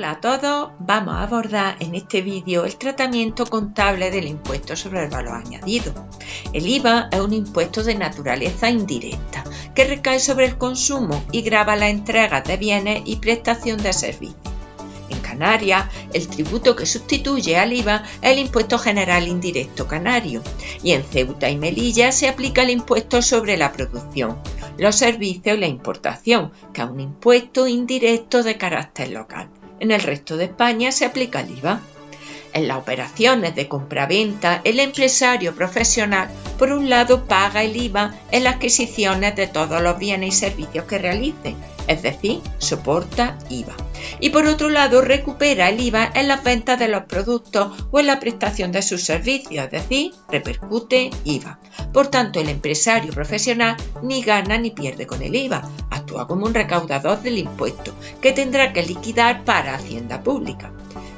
Hola a todos, vamos a abordar en este vídeo el tratamiento contable del impuesto sobre el valor añadido. El IVA es un impuesto de naturaleza indirecta que recae sobre el consumo y grava la entrega de bienes y prestación de servicios. En Canarias, el tributo que sustituye al IVA es el Impuesto General Indirecto Canario, y en Ceuta y Melilla se aplica el impuesto sobre la producción, los servicios y la importación, que es un impuesto indirecto de carácter local. En el resto de España se aplica el IVA. En las operaciones de compraventa, el empresario profesional, por un lado, paga el IVA en las adquisiciones de todos los bienes y servicios que realice, es decir, soporta IVA. Y por otro lado, recupera el IVA en las ventas de los productos o en la prestación de sus servicios, es decir, repercute IVA. Por tanto, el empresario profesional ni gana ni pierde con el IVA, actúa como un recaudador del impuesto que tendrá que liquidar para Hacienda Pública.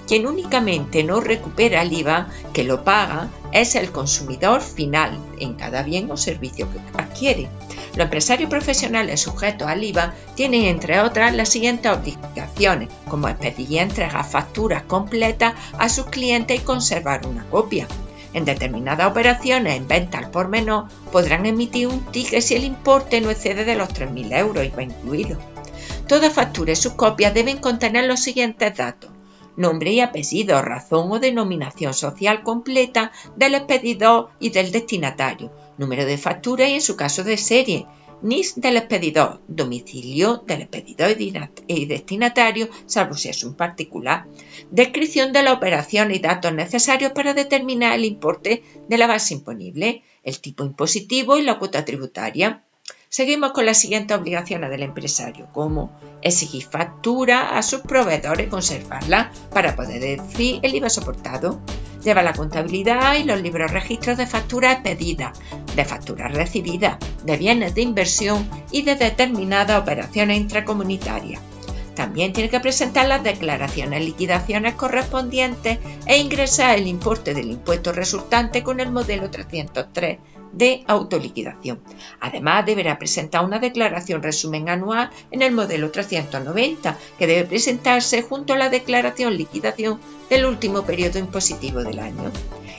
Quien únicamente no recupera el IVA que lo paga es el consumidor final en cada bien o servicio que adquiere. Los empresarios profesionales sujetos al IVA tienen, entre otras, las siguientes obligaciones, como expedir y entregar facturas completas a sus clientes y conservar una copia. En determinadas operaciones en venta al por menor podrán emitir un ticket si el importe no excede de los 3.000 euros, IVA incluido. Toda factura y sus copias deben contener los siguientes datos: nombre y apellido, razón o denominación social completa del expedidor y del destinatario, número de factura y en su caso de serie, NIS del expedidor, domicilio del expedidor y destinatario, salvo si es un particular, descripción de la operación y datos necesarios para determinar el importe de la base imponible, el tipo impositivo y la cuota tributaria. Seguimos con las siguientes obligaciones del empresario, como exigir factura a sus proveedores y conservarla para poder deducir el IVA soportado. Lleva la contabilidad y los libros registros de facturas expedidas, de facturas recibidas, de bienes de inversión y de determinadas operaciones intracomunitarias. También tiene que presentar las declaraciones y liquidaciones correspondientes e ingresar el importe del impuesto resultante con el modelo 303 de autoliquidación. Además, deberá presentar una declaración resumen anual en el modelo 390, que debe presentarse junto a la declaración liquidación del último periodo impositivo del año.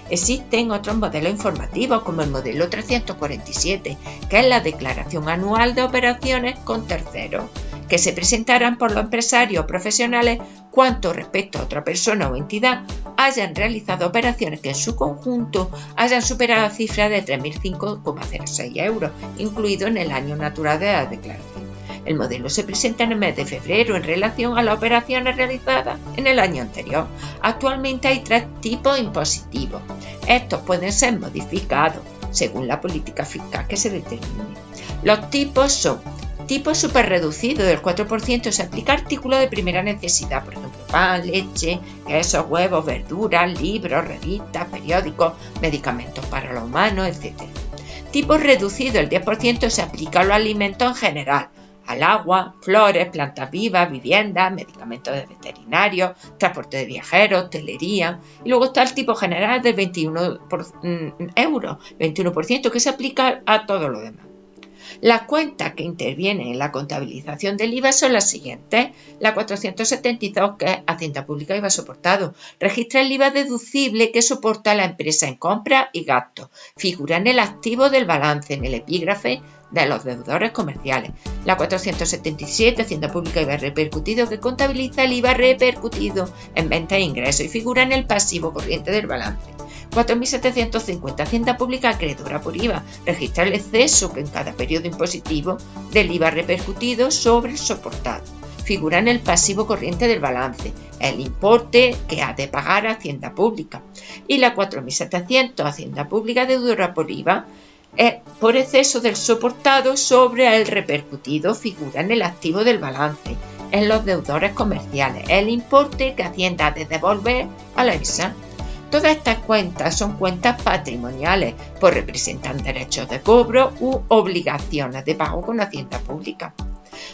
Existen otros modelos informativos como el modelo 347, que es la declaración anual de operaciones con terceros, que se presentarán por los empresarios o profesionales cuanto respecto a otra persona o entidad hayan realizado operaciones que en su conjunto hayan superado la cifra de 3.005,06 euros, incluido en el año natural de la declaración. El modelo se presenta en el mes de febrero en relación a las operaciones realizadas en el año anterior. Actualmente hay 3 tipos impositivos. Estos pueden ser modificados según la política fiscal que se determine. Los tipos son: tipo superreducido del 4% se aplica a artículos de primera necesidad, por ejemplo, pan, leche, quesos, huevos, verduras, libros, revistas, periódicos, medicamentos para los humanos, etc. Tipo reducido el 10% se aplica a los alimentos en general, al agua, flores, plantas vivas, viviendas, medicamentos de veterinarios, transporte de viajeros, hostelería. Y luego está el tipo general del 21 euros, 21% que se aplica a todo lo demás. Las cuentas que intervienen en la contabilización del IVA son las siguientes. La 472, que es Hacienda Pública IVA soportado, registra el IVA deducible que soporta la empresa en compras y gastos. Figura en el activo del balance, en el epígrafe de los deudores comerciales. La 477, Hacienda Pública IVA repercutido, que contabiliza el IVA repercutido en ventas e ingresos y figura en el pasivo corriente del balance. 4.750, Hacienda Pública acreedora por IVA, registra el exceso que en cada periodo impositivo del IVA repercutido sobre el soportado. Figura en el pasivo corriente del balance, el importe que ha de pagar a Hacienda Pública. Y la 4.700, Hacienda Pública deudora por IVA, por exceso del soportado sobre el repercutido, figura en el activo del balance, en los deudores comerciales, el importe que Hacienda ha de devolver a la EMSA. Todas estas cuentas son cuentas patrimoniales, pues representan derechos de cobro u obligaciones de pago con Hacienda Pública.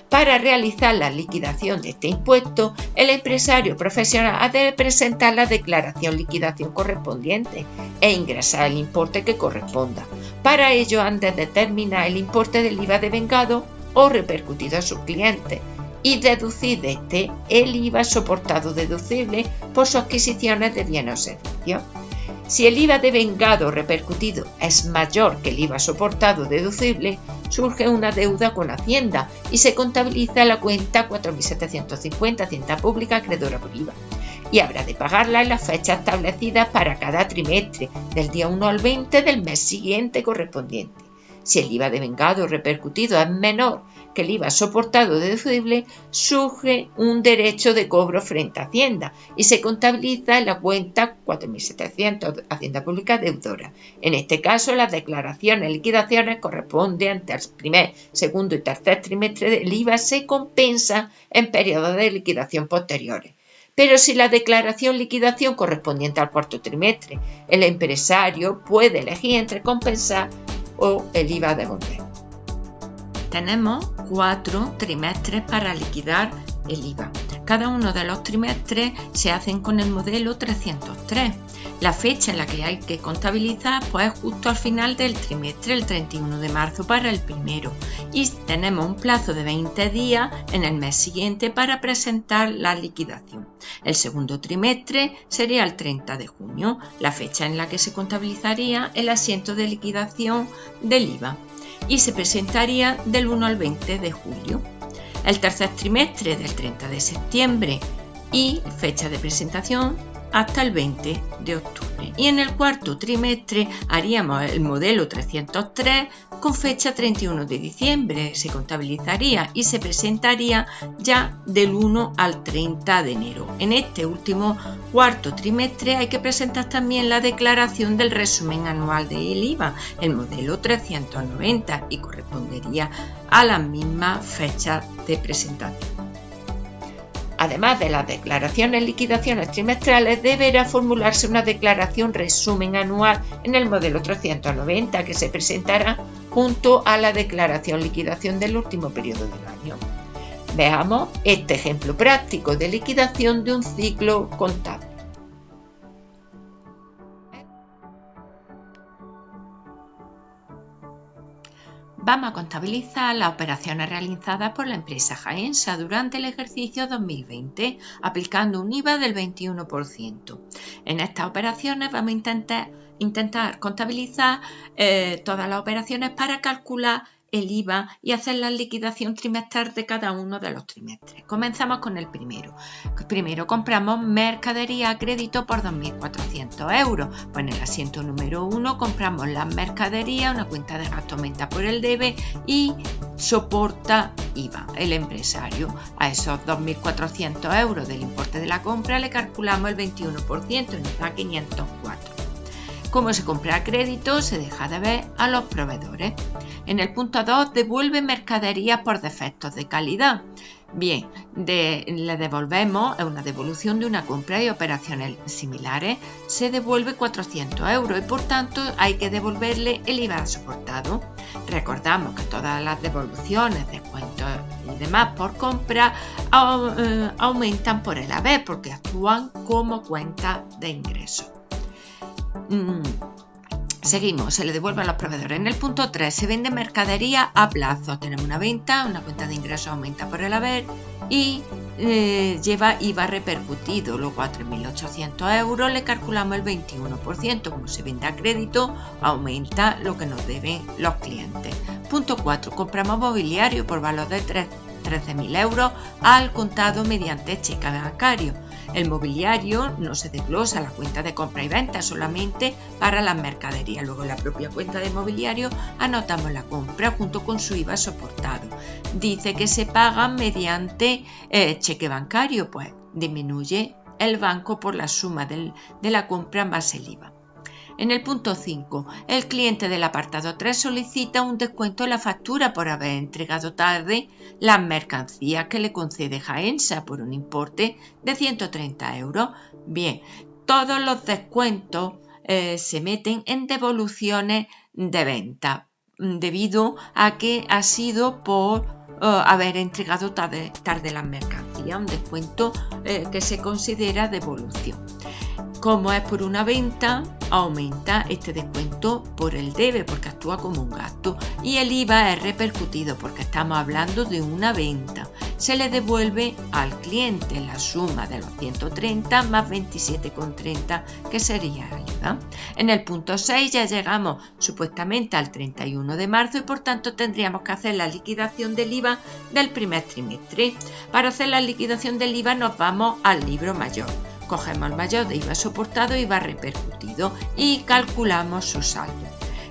Para realizar la liquidación de este impuesto, el empresario profesional ha de presentar la declaración liquidación correspondiente e ingresar el importe que corresponda. Para ello han de determinar el importe del IVA devengado o repercutido a sus clientes y deducir de este el IVA soportado deducible por sus adquisiciones de bienes o servicios. Si el IVA devengado repercutido es mayor que el IVA soportado deducible, surge una deuda con Hacienda y se contabiliza la cuenta 4.750 Hacienda Pública acreedora por IVA, y habrá de pagarla en las fechas establecidas para cada trimestre, del día 1 al 20 del mes siguiente correspondiente. Si el IVA devengado repercutido es menor que el IVA soportado deducible, surge un derecho de cobro frente a Hacienda y se contabiliza en la cuenta 4.700 Hacienda Pública deudora. En este caso, las declaraciones y liquidaciones correspondientes al primer, segundo y tercer trimestre del IVA se compensan en periodos de liquidación posteriores. Pero si la declaración liquidación correspondiente al cuarto trimestre, el empresario puede elegir entre compensar o el IVA a devolver. Tenemos 4 trimestres para liquidar el IVA. Cada uno de los trimestres se hacen con el modelo 303. La fecha en la que hay que contabilizar pues justo al final del trimestre, el 31 de marzo para el primero, y tenemos un plazo de 20 días en el mes siguiente para presentar la liquidación. El segundo trimestre sería el 30 de junio, la fecha en la que se contabilizaría el asiento de liquidación del IVA, y se presentaría del 1 al 20 de julio. El tercer trimestre del 30 de septiembre y fecha de presentación hasta el 20 de octubre. Y en el cuarto trimestre haríamos el modelo 303 con fecha 31 de diciembre. Se contabilizaría y se presentaría ya del 1 al 30 de enero. En este último cuarto trimestre hay que presentar también la declaración del resumen anual del IVA, el modelo 390, y correspondería a la misma fecha de presentación. Además de las declaraciones y liquidaciones trimestrales, deberá formularse una declaración resumen anual en el modelo 390 que se presentará junto a la declaración liquidación del último periodo del año. Veamos este ejemplo práctico de liquidación de un ciclo contable. Vamos a contabilizar las operaciones realizadas por la empresa Jaensa durante el ejercicio 2020, aplicando un IVA del 21%. En estas operaciones vamos a intentar contabilizar todas las operaciones para calcular el IVA y hacer la liquidación trimestral de cada uno de los trimestres. Comenzamos con el primero. Primero compramos mercadería a crédito por 2.400 euros. Pues en el asiento número 1 compramos la mercadería, una cuenta de gasto aumenta por el debe y soporta IVA. El empresario, a esos 2.400 euros del importe de la compra le calculamos el 21% y nos da 504. Como se compra a crédito, se deja de ver a los proveedores. En el punto 2, devuelve mercadería por defectos de calidad. Bien, le devolvemos, es una devolución de una compra y operaciones similares, se devuelve 400 euros y por tanto hay que devolverle el IVA soportado. Recordamos que todas las devoluciones, descuentos y demás por compra aumentan por el haber porque actúan como cuenta de ingresos. Seguimos, se le devuelve a los proveedores. En el punto 3 se vende mercadería a plazo. Tenemos una venta, una cuenta de ingresos aumenta por el haber y lleva IVA repercutido. Luego a 3.800 euros le calculamos el 21%. Como se vende a crédito, aumenta lo que nos deben los clientes. Punto 4. Compramos mobiliario por valor de 13.000 euros al contado mediante cheque bancario. El mobiliario no se desglosa a la cuenta de compra y venta, solamente para las mercaderías. Luego en la propia cuenta de mobiliario anotamos la compra junto con su IVA soportado. Dice que se pagan mediante cheque bancario, pues disminuye el banco por la suma de la compra más el IVA. En el punto 5, el cliente del apartado 3 solicita un descuento en la factura por haber entregado tarde las mercancías que le concede Jaensa por un importe de 130 euros. Bien, todos los descuentos se meten en devoluciones de venta debido a que ha sido por haber entregado tarde las mercancías, un descuento que se considera devolución. Como es por una venta, aumenta este descuento por el debe porque actúa como un gasto y el IVA es repercutido porque estamos hablando de una venta. se le devuelve al cliente la suma de los 130 más 27,30, que sería el IVA. En el punto 6 ya llegamos supuestamente al 31 de marzo y por tanto tendríamos que hacer la liquidación del IVA del primer trimestre. Para hacer la liquidación del IVA nos vamos al libro mayor. Cogemos el mayor de IVA soportado, IVA repercutido y calculamos su saldo.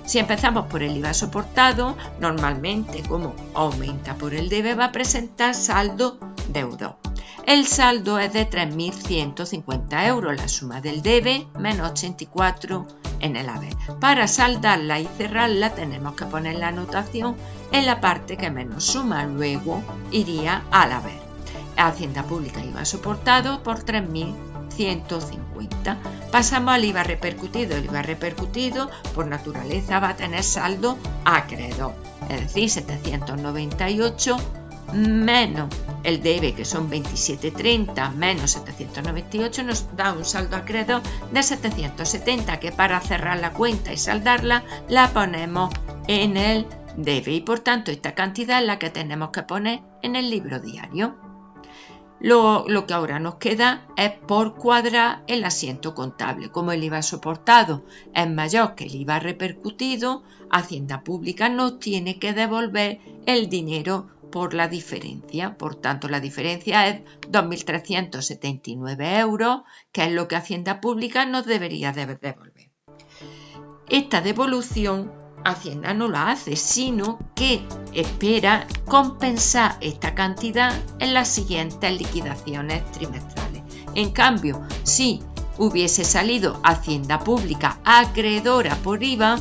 Si empezamos por el IVA soportado, normalmente como aumenta por el debe va a presentar saldo deudor. El saldo es de 3.150 euros, la suma del debe menos 84 en el haber. Para saldarla y cerrarla tenemos que poner la anotación en la parte que menos suma, luego iría al haber. Hacienda Pública IVA soportado por 3.150. Pasamos al IVA repercutido. El IVA repercutido por naturaleza va a tener saldo acreedor, es decir, 798 menos el debe, que son 27,30 menos 798, nos da un saldo acreedor de 770, que para cerrar la cuenta y saldarla la ponemos en el debe y por tanto esta cantidad es la que tenemos que poner en el libro diario. Lo que ahora nos queda es por cuadrar el asiento contable. Como el IVA soportado es mayor que el IVA repercutido, Hacienda Pública nos tiene que devolver el dinero por la diferencia. Por tanto, la diferencia es 2.379 euros, que es lo que Hacienda Pública nos debería devolver. Esta devolución Hacienda no la hace, sino que espera compensar esta cantidad en las siguientes liquidaciones trimestrales. En cambio, si hubiese salido Hacienda Pública acreedora por IVA,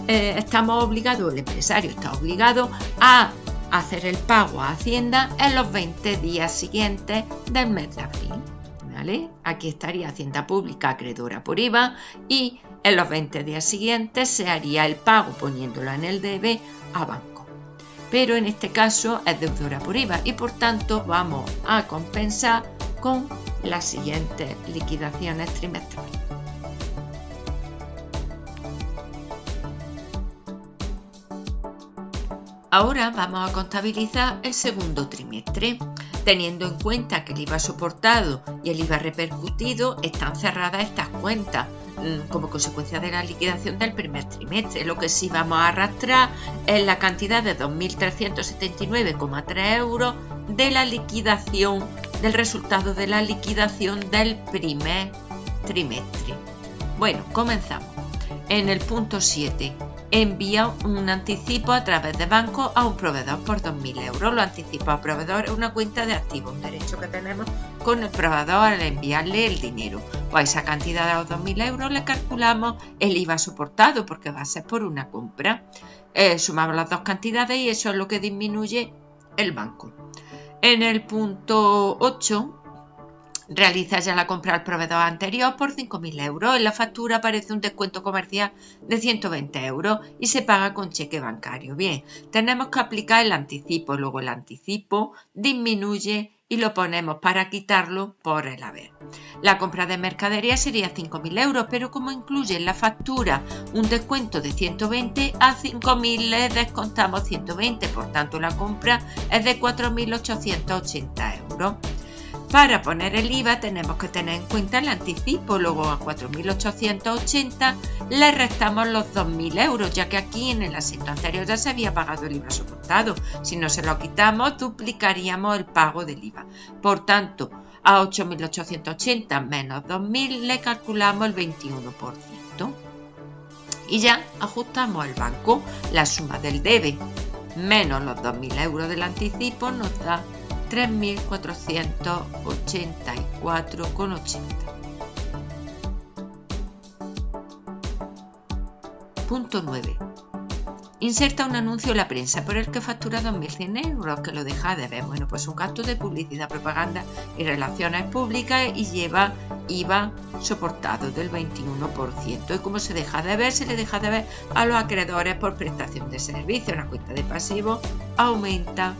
estamos obligados, el empresario está obligado a hacer el pago a Hacienda en los 20 días siguientes del mes de abril. ¿Vale? Aquí estaría Hacienda Pública acreedora por IVA y en los 20 días siguientes se haría el pago poniéndolo en el debe a banco. Pero en este caso es deudora por IVA y por tanto vamos a compensar con las siguientes liquidaciones trimestrales. Ahora vamos a contabilizar el segundo trimestre, teniendo en cuenta que el IVA soportado y el IVA repercutido están cerradas estas cuentas como consecuencia de la liquidación del primer trimestre. Lo que sí vamos a arrastrar es la cantidad de 2.379,3 euros de la liquidación, del resultado de la liquidación del primer trimestre. Bueno, comenzamos. En el punto 7. Envía un anticipo a través de banco a un proveedor por 2.000 euros. Los anticipos a proveedor es una cuenta de activos, un derecho que tenemos con el proveedor al enviarle el dinero. Pues a esa cantidad de los 2.000 euros le calculamos el IVA soportado porque va a ser por una compra. Sumamos las dos cantidades y eso es lo que disminuye el banco. En el punto 8. Realiza ya la compra al proveedor anterior por 5.000 euros. En la factura aparece un descuento comercial de 120 euros y se paga con cheque bancario. Bien, tenemos que aplicar el anticipo. Luego el anticipo disminuye y lo ponemos para quitarlo por el haber. La compra de mercadería sería 5.000 euros, pero como incluye en la factura un descuento de 120, a 5.000 le descontamos 120. Por tanto, la compra es de 4.880 euros. Para poner el IVA tenemos que tener en cuenta el anticipo, luego a 4.880 le restamos los 2.000 euros, ya que aquí en el asiento anterior ya se había pagado el IVA soportado. Si no se lo quitamos, duplicaríamos el pago del IVA. Por tanto, a 8.880 menos 2.000 le calculamos el 21%. Y ya ajustamos el banco. La suma del debe menos los 2.000 euros del anticipo nos da 3.484,80. Punto 9. Inserta un anuncio en la prensa por el que factura 2.100 euros, que lo deja de ver. Bueno, pues un gasto de publicidad, propaganda y relaciones públicas y lleva IVA soportado del 21%. Y como se deja de ver, se le deja de ver a los acreedores por prestación de servicio. La cuenta de pasivos aumenta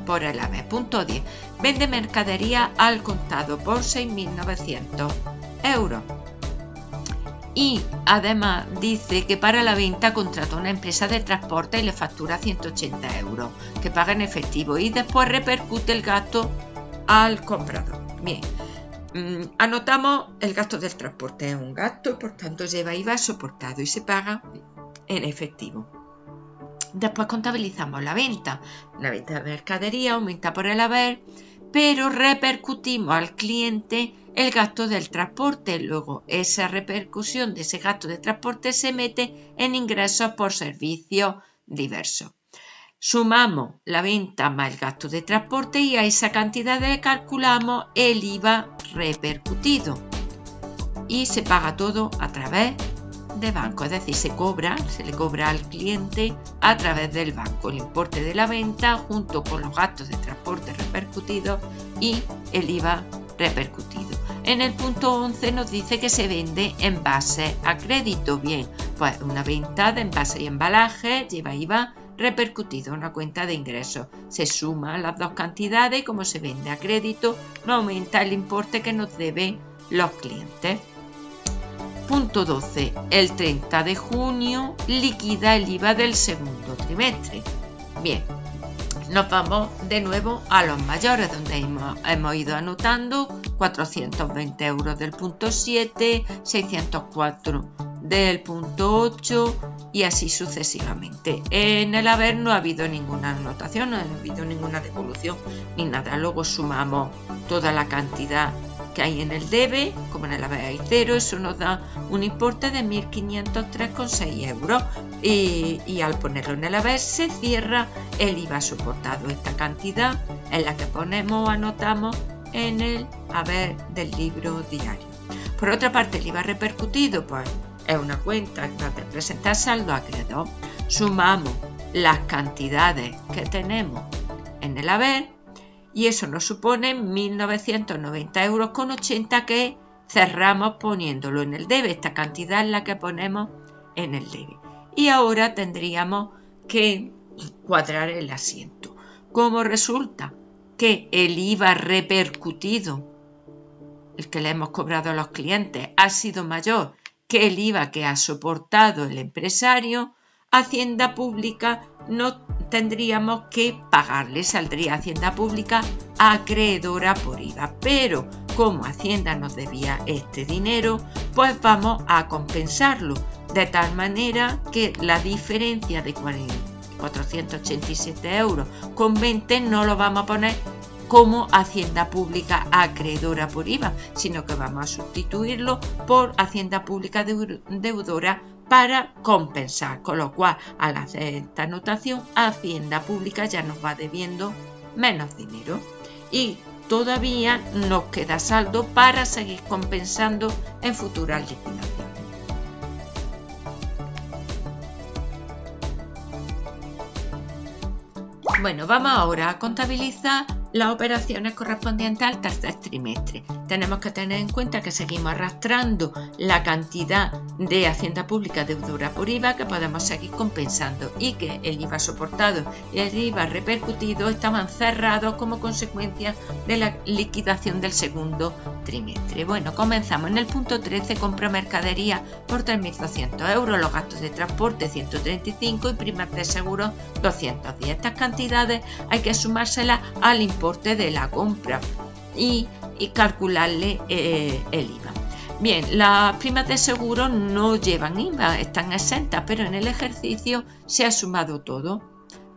por el haber. Punto 10. Vende mercadería al contado por 6.900 euros. Y además dice que para la venta contrató una empresa de transporte y le factura 180 euros, que paga en efectivo y después repercute el gasto al comprador. Bien, anotamos el gasto del transporte, es un gasto y por tanto lleva IVA soportado y se paga en efectivo. Después contabilizamos la venta de mercadería aumenta por el haber, pero repercutimos al cliente el gasto del transporte. Luego esa repercusión de ese gasto de transporte se mete en ingresos por servicios diversos. Sumamos la venta más el gasto de transporte y a esa cantidad le calculamos el IVA repercutido y se paga todo a través de banco, es decir, se le cobra al cliente a través del banco el importe de la venta junto con los gastos de transporte repercutidos y el IVA repercutido. En el punto 11 nos dice que se vende envases a crédito. Bien, pues una venta de envases y embalaje lleva IVA repercutido, una cuenta de ingresos. Se suman las dos cantidades y como se vende a crédito, no aumenta el importe que nos deben los clientes. Punto 12. El 30 de junio liquida el IVA del segundo trimestre. Bien, nos vamos de nuevo a los mayores, donde hemos ido anotando 420 euros del punto 7, 604 del punto 8 y así sucesivamente. En el haber no ha habido ninguna anotación, no ha habido ninguna devolución ni nada. Luego sumamos toda la cantidad que hay en el debe, como en el haber hay 0, eso nos da un importe de 1.503,6 euros y al ponerlo en el haber se cierra el IVA soportado. Esta cantidad es la que anotamos en el haber del libro diario. Por otra parte, el IVA repercutido pues es una cuenta que va a presentar saldo acreedor. Sumamos las cantidades que tenemos en el haber y eso nos supone 1.990,80 euros que cerramos poniéndolo en el debe. Esta cantidad es la que ponemos en el debe. Y ahora tendríamos que cuadrar el asiento. Como resulta que el IVA repercutido, el que le hemos cobrado a los clientes, ha sido mayor que el IVA que ha soportado el empresario, Hacienda Pública no tendríamos que pagarle, saldría Hacienda Pública acreedora por IVA, pero como Hacienda nos debía este dinero, pues vamos a compensarlo, de tal manera que la diferencia de 487 euros con 20 no lo vamos a poner como Hacienda Pública acreedora por IVA, sino que vamos a sustituirlo por Hacienda Pública deudora para compensar, con lo cual al hacer esta anotación Hacienda Pública ya nos va debiendo menos dinero y todavía nos queda saldo para seguir compensando en futuras liquidaciones. Bueno, vamos ahora a contabilizar las operaciones correspondientes al tercer trimestre. Tenemos que tener en cuenta que seguimos arrastrando la cantidad de Hacienda Pública deudora por IVA que podemos seguir compensando y que el IVA soportado y el IVA repercutido estaban cerrados como consecuencia de la liquidación del segundo trimestre. Bueno, comenzamos en el punto 13, compra mercadería por 3.200 euros, los gastos de transporte 135 y primas de seguro 210. Estas cantidades hay que sumárselas al importe de la compra y calcularle el IVA. Bien, las primas de seguro no llevan IVA, están exentas, pero en el ejercicio se ha sumado todo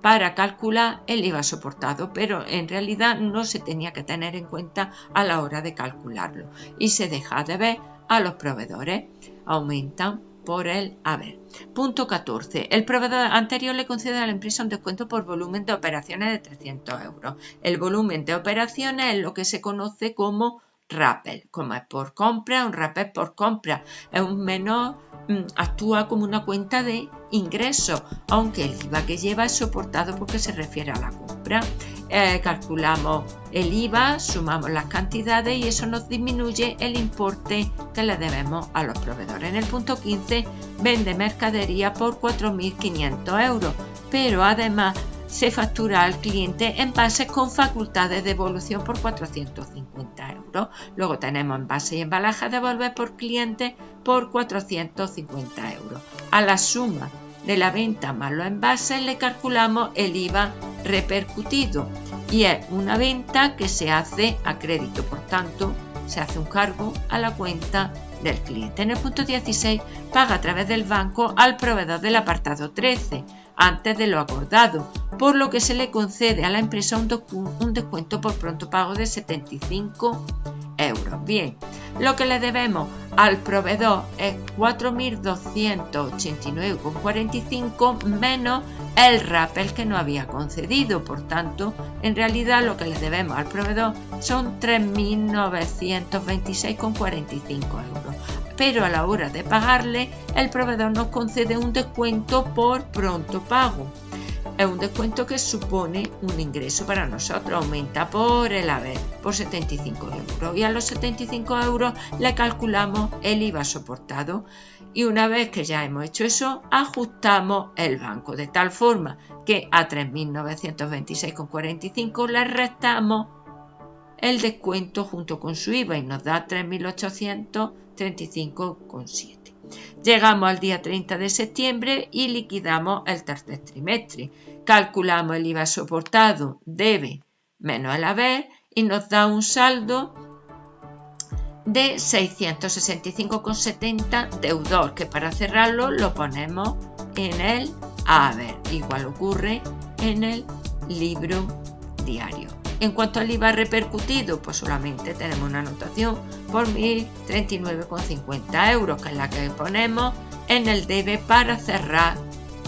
para calcular el IVA soportado, pero en realidad no se tenía que tener en cuenta a la hora de calcularlo y se deja de ver a los proveedores, aumentan por el haber. Punto 14. El proveedor anterior le concede a la empresa un descuento por volumen de operaciones de 300 euros. El volumen de operaciones es lo que se conoce como rappel. Como es por compra, un rappel por compra. Es un menor, actúa como una cuenta de ingresos, aunque el IVA que lleva es soportado porque se refiere a la compra. Calculamos el IVA, sumamos las cantidades y eso nos disminuye el importe que le debemos a los proveedores. En el punto 15 vende mercadería por 4.500 euros, pero además se factura al cliente envases con facultad de devolución por 450 euros. euros. Luego tenemos envases y embalajes a devolver por cliente por 450 euros. A la suma de la venta más los envases le calculamos el IVA repercutido y es una venta que se hace a crédito, por tanto se hace un cargo a la cuenta del cliente. En el punto 16 paga a través del banco al proveedor del apartado 13 antes de lo acordado, por lo que se le concede a la empresa un descuento por pronto pago de 75 euros. Bien, lo que le debemos al proveedor es 4.289,45 menos el rappel que nos había concedido. Por tanto, en realidad lo que le debemos al proveedor son 3.926,45 euros. Pero a la hora de pagarle, el proveedor nos concede un descuento por pronto pago. Es un descuento que supone un ingreso para nosotros, aumenta por el haber, por 75 euros. Y a los 75 euros le calculamos el IVA soportado. Y una vez que ya hemos hecho eso, ajustamos el banco, de tal forma que a 3.926,45 le restamos el descuento junto con su IVA y nos da 3.835,7. Llegamos al día 30 de septiembre y liquidamos el tercer trimestre. Calculamos el IVA soportado, debe menos el haber, y nos da un saldo de 665,70 deudor, que para cerrarlo lo ponemos en el haber. Igual ocurre en el libro diario. En cuanto al IVA repercutido, pues solamente tenemos una anotación por 1.039,50 euros, que es la que ponemos en el debe para cerrar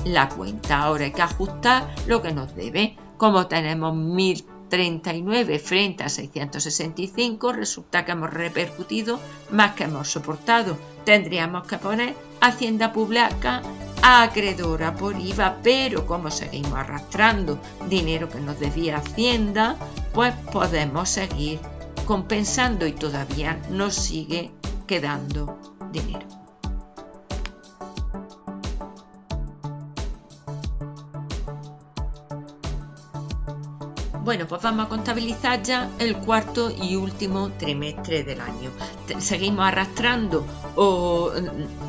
la cuenta. Ahora hay que ajustar lo que nos debe. Como tenemos 1.039 frente a 665, resulta que hemos repercutido más que hemos soportado. Tendríamos que poner Hacienda Pública acreedora por IVA, pero como seguimos arrastrando dinero que nos debía Hacienda, pues podemos seguir compensando y todavía nos sigue quedando dinero. Bueno, pues vamos a contabilizar ya el cuarto y último trimestre del año. Seguimos arrastrando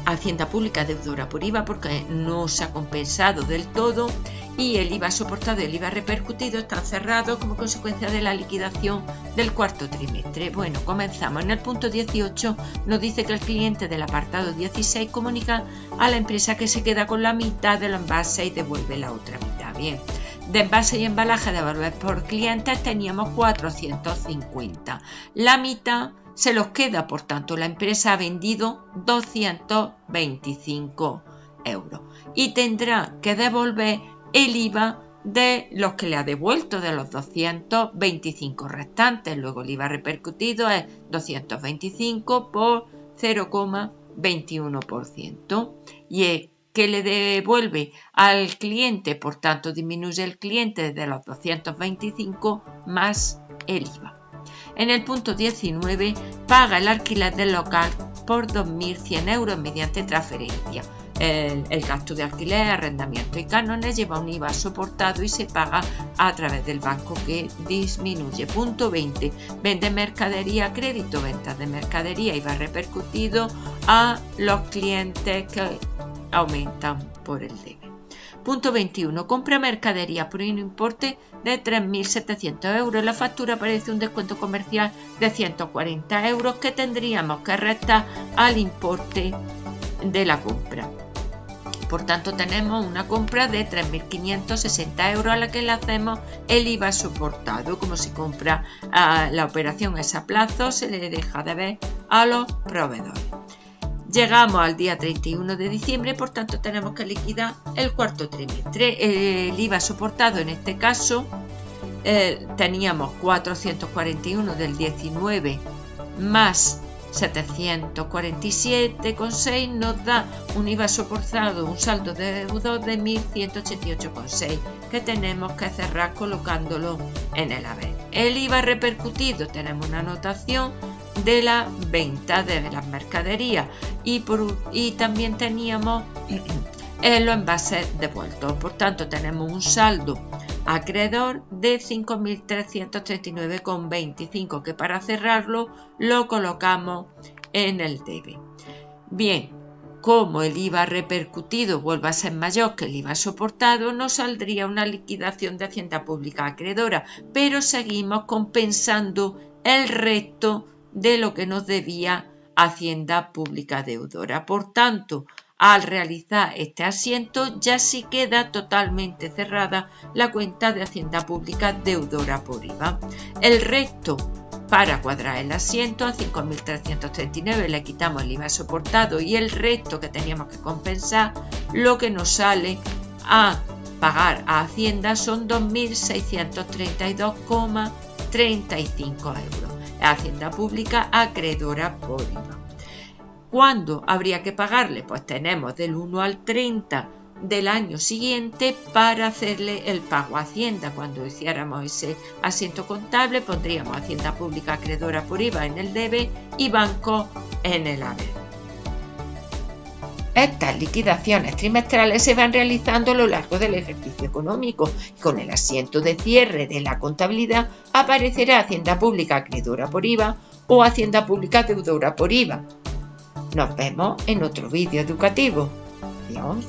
Hacienda Pública deudora por IVA porque no se ha compensado del todo, y el IVA soportado y el IVA repercutido están cerrados como consecuencia de la liquidación del cuarto trimestre. Bueno, comenzamos. En el punto 18 nos dice que el cliente del apartado 16 comunica a la empresa que se queda con la mitad de los envases y devuelve la otra mitad. Bien. De envase y embalaje de devolver por clientes teníamos 450. La mitad se los queda, por tanto la empresa ha vendido 225 euros y tendrá que devolver el IVA de los que le ha devuelto, de los 225 restantes. Luego el IVA repercutido es 225 por 0,21% y es que le devuelve al cliente, por tanto disminuye el cliente de los 225 más el IVA. En el punto 19 paga el alquiler del local por 2.100 euros mediante transferencia. El gasto de alquiler, arrendamiento y cánones lleva un IVA soportado y se paga a través del banco, que disminuye. Punto 20. Vende mercadería a crédito, ventas de mercadería, IVA repercutido a los clientes que aumentan por el debe. Punto 21. Compra mercadería por un importe de 3.700 euros. En la factura aparece un descuento comercial de 140 euros que tendríamos que restar al importe de la compra. Por tanto, tenemos una compra de 3.560 euros a la que le hacemos el IVA soportado. Como si compra la operación es a plazo, se le deja de ver a los proveedores. Llegamos al día 31 de diciembre, por tanto tenemos que liquidar el cuarto trimestre. El IVA soportado en este caso teníamos 441 del 19 más 747,6, nos da un IVA soportado, un saldo de deudor de 1.188,6 que tenemos que cerrar colocándolo en el haber. El IVA repercutido, tenemos una anotación de la venta de las mercaderías y también teníamos los envases devueltos. Por tanto, tenemos un saldo acreedor de 5.339,25, que para cerrarlo lo colocamos en el debe. Bien, como el IVA repercutido vuelva a ser mayor que el IVA soportado, nos saldría una liquidación de Hacienda Pública acreedora, pero seguimos compensando el resto de lo que nos debía Hacienda Pública deudora. Por tanto, al realizar este asiento ya sí queda totalmente cerrada la cuenta de Hacienda Pública deudora por IVA. El resto, para cuadrar el asiento, a 5.339 le quitamos el IVA soportado y el resto que teníamos que compensar, lo que nos sale a pagar a Hacienda son 2.632,35 euros. Hacienda Pública acreedora por IVA. ¿Cuándo habría que pagarle? Pues tenemos del 1 al 30 del año siguiente para hacerle el pago a Hacienda. Cuando hiciéramos ese asiento contable, pondríamos Hacienda Pública acreedora por IVA en el debe y banco en el haber. Estas liquidaciones trimestrales se van realizando a lo largo del ejercicio económico. Con el asiento de cierre de la contabilidad aparecerá Hacienda Pública acreedora por IVA o Hacienda Pública deudora por IVA. Nos vemos en otro vídeo educativo. Adiós.